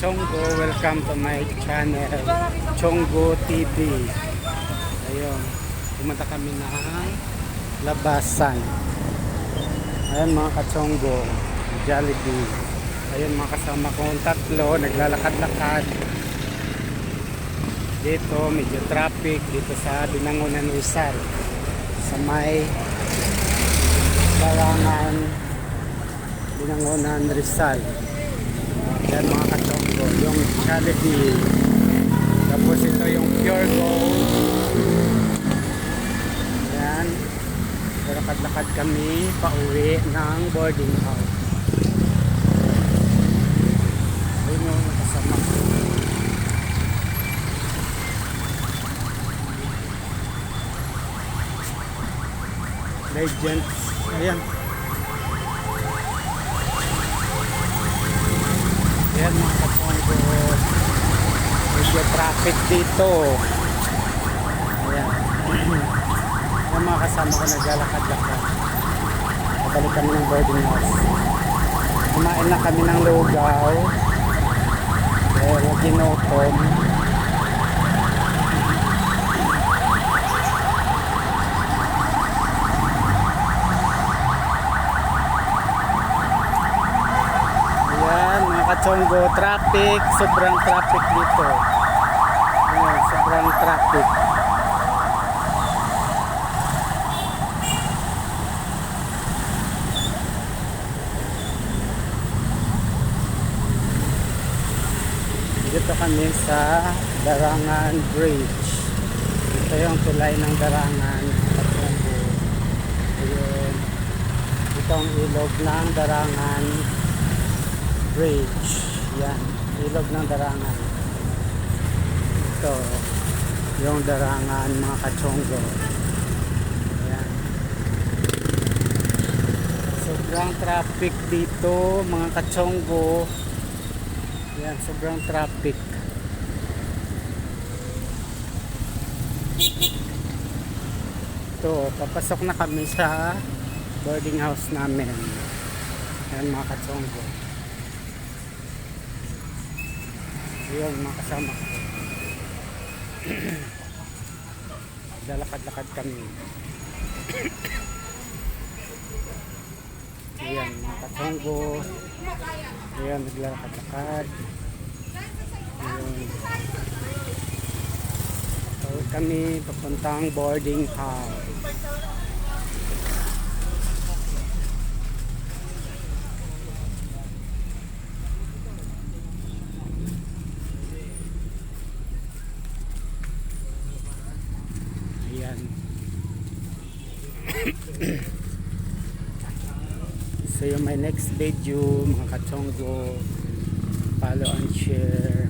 Chonggo, welcome to my channel Chonggo TV. Ayun, pumunta kami ng labasan. Ayun mga ka-Chonggo, Jollibee. Ayun mga kasama kong tatlo, naglalakad-lakad. Dito medyo traffic dito sa Binangonan, Rizal, sa may Barangan Binangonan, Rizal. Yan mga ka-Chonggo, yung Jollibee. Tapos ito yung Pure Gold. Yan, lakad-lakad kami pauwi ng boarding house. Ayun yung kasama ko. Legends. Ayan. Ayan mga ka-Chonggo. Medyo traffic dito. Ayan. Ayan mga kasama ko naglalakad-lakad. Pabalik kami ng boarding house. Kumain na kami ng lugaw. Pero ginutom. Chonggo, traffic, sobrang traffic dito. Ayan, sobrang traffic. Dito kami sa Darangan Bridge. Ito yung tulay ng Darangan at Chonggo. Ayun. Ito ang ilog ng Darangan Bridge. Yan, ilog ng Darangan. Ito yung Darangan mga ka-Chonggo. Yan. Sobrang traffic dito mga ka-Chonggo. Yan, sobrang traffic. Ito, papasok na kami sa boarding house namin. Yan mga ka-Chonggo. Ayun mga kasama ko. Lalakad-lakad kami. Ayan mga ka-Chonggo. Ayan, naglalakad-lakad. Ayan. So kami papuntang boarding house. See you my next video mga ka-Chonggo. Follow and share.